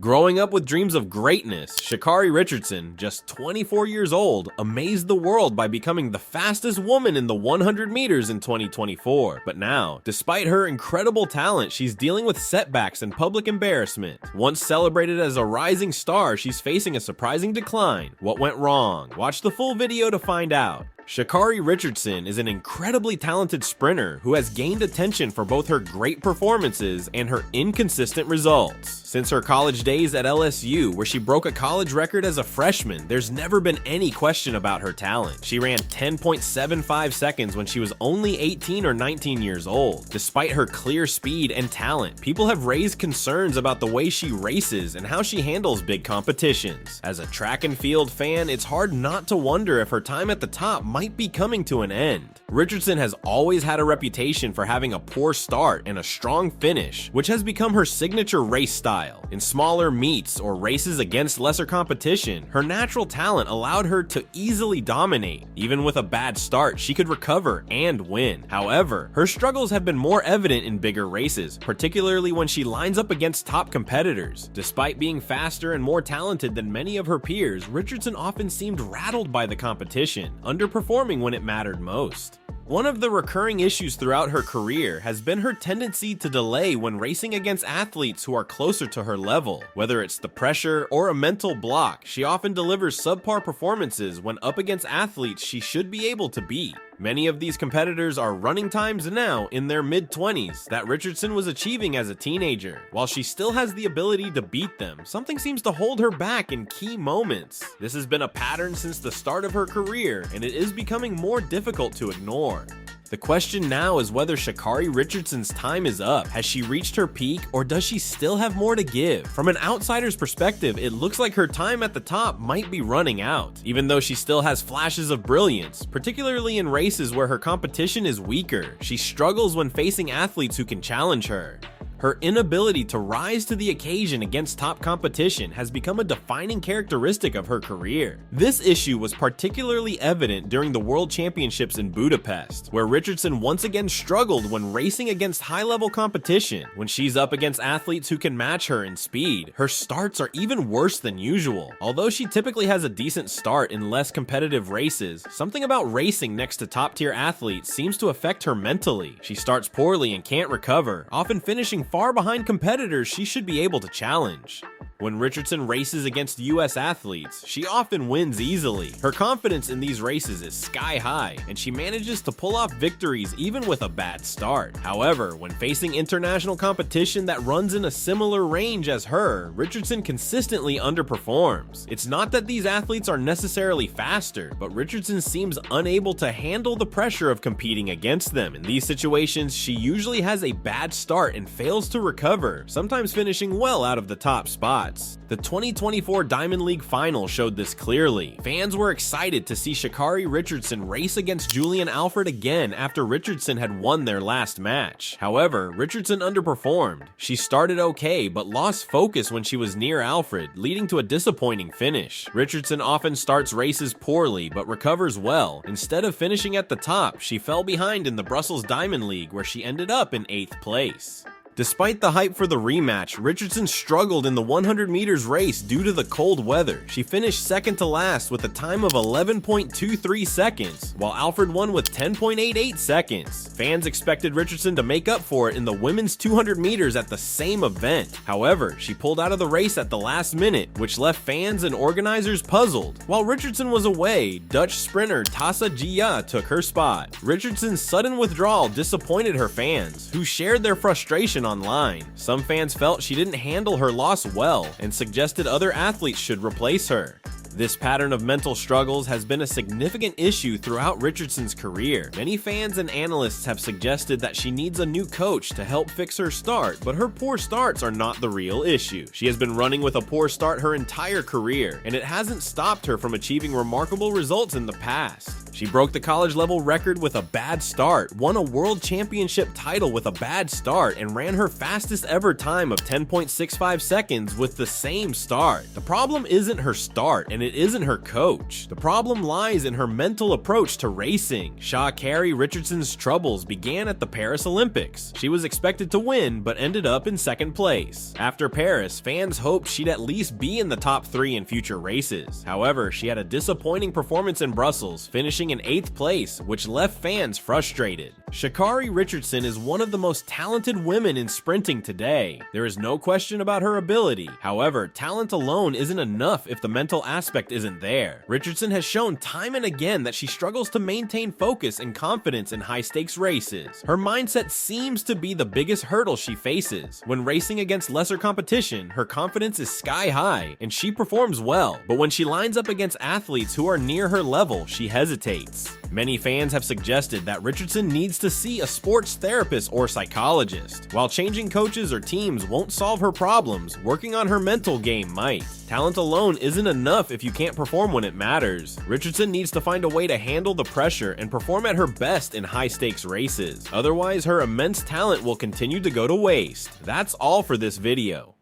Growing up with dreams of greatness, Sha'Carri Richardson, just 24 years old, amazed the world by becoming the fastest woman in the 100 meters in 2024. But now, despite her incredible talent, she's dealing with setbacks and public embarrassment. Once celebrated as a rising star, she's facing a surprising decline. What went wrong? Watch the full video to find out. Sha'Carri Richardson is an incredibly talented sprinter who has gained attention for both her great performances and her inconsistent results. Since her college days at LSU, where she broke a college record as a freshman, there's never been any question about her talent. She ran 10.75 seconds when she was only 18 or 19 years old. Despite her clear speed and talent, people have raised concerns about the way she races and how she handles big competitions. As a track and field fan, it's hard not to wonder if her time at the top might be coming to an end. Richardson has always had a reputation for having a poor start and a strong finish, which has become her signature race style. In smaller meets or races against lesser competition, her natural talent allowed her to easily dominate. Even with a bad start, she could recover and win. However, her struggles have been more evident in bigger races, particularly when she lines up against top competitors. Despite being faster and more talented than many of her peers, Richardson often seemed rattled by the competition, underperforming when it mattered most. One of the recurring issues throughout her career has been her tendency to delay when racing against athletes who are closer to her level. Whether it's the pressure or a mental block, she often delivers subpar performances when up against athletes she should be able to beat. Many of these competitors are running times now in their mid-20s that Richardson was achieving as a teenager. While she still has the ability to beat them, something seems to hold her back in key moments. This has been a pattern since the start of her career, and it is becoming more difficult to ignore. The question now is whether Sha'Carri Richardson's time is up. Has she reached her peak, or does she still have more to give? From an outsider's perspective, it looks like her time at the top might be running out, even though she still has flashes of brilliance, particularly in races where her competition is weaker. She struggles when facing athletes who can challenge her. Her inability to rise to the occasion against top competition has become a defining characteristic of her career. This issue was particularly evident during the World Championships in Budapest, where Richardson once again struggled when racing against high-level competition. When she's up against athletes who can match her in speed, her starts are even worse than usual. Although she typically has a decent start in less competitive races, something about racing next to top-tier athletes seems to affect her mentally. She starts poorly and can't recover, often finishing far behind competitors she should be able to challenge. When Richardson races against US athletes, she often wins easily. Her confidence in these races is sky high, and she manages to pull off victories even with a bad start. However, when facing international competition that runs in a similar range as her, Richardson consistently underperforms. It's not that these athletes are necessarily faster, but Richardson seems unable to handle the pressure of competing against them. In these situations, she usually has a bad start and fails to recover, sometimes finishing well out of the top spot. The 2024 Diamond League Final showed this clearly. Fans were excited to see Sha'Carri Richardson race against Julian Alfred again after Richardson had won their last match. However, Richardson underperformed. She started okay, but lost focus when she was near Alfred, leading to a disappointing finish. Richardson often starts races poorly, but recovers well. Instead of finishing at the top, she fell behind in the Brussels Diamond League, where she ended up in 8th place. Despite the hype for the rematch, Richardson struggled in the 100 meters race due to the cold weather. She finished second to last with a time of 11.23 seconds, while Alfred won with 10.88 seconds. Fans expected Richardson to make up for it in the women's 200 meters at the same event. However, she pulled out of the race at the last minute, which left fans and organizers puzzled. While Richardson was away, Dutch sprinter Tassa Gia took her spot. Richardson's sudden withdrawal disappointed her fans, who shared their frustration online. Some fans felt she didn't handle her loss well and suggested other athletes should replace her. This pattern of mental struggles has been a significant issue throughout Richardson's career. Many fans and analysts have suggested that she needs a new coach to help fix her start, but her poor starts are not the real issue. She has been running with a poor start her entire career, and it hasn't stopped her from achieving remarkable results in the past. She broke the college-level record with a bad start, won a world championship title with a bad start, and ran her fastest ever time of 10.65 seconds with the same start. The problem isn't her start, and it isn't her coach. The problem lies in her mental approach to racing. Sha'Carri Richardson's troubles began at the Paris Olympics. She was expected to win, but ended up in second place. After Paris, fans hoped she'd at least be in the top 3 in future races. However, she had a disappointing performance in Brussels, finishing in 8th place, which left fans frustrated. Sha'Carri Richardson is one of the most talented women in sprinting today. There is no question about her ability. However, talent alone isn't enough if the mental aspect isn't there. Richardson has shown time and again that she struggles to maintain focus and confidence in high-stakes races. Her mindset seems to be the biggest hurdle she faces. When racing against lesser competition, her confidence is sky high, and she performs well. But when she lines up against athletes who are near her level, she hesitates. Many fans have suggested that Richardson needs to see a sports therapist or psychologist. While changing coaches or teams won't solve her problems, working on her mental game might. Talent alone isn't enough if you can't perform when it matters. Richardson needs to find a way to handle the pressure and perform at her best in high-stakes races. Otherwise, her immense talent will continue to go to waste. That's all for this video.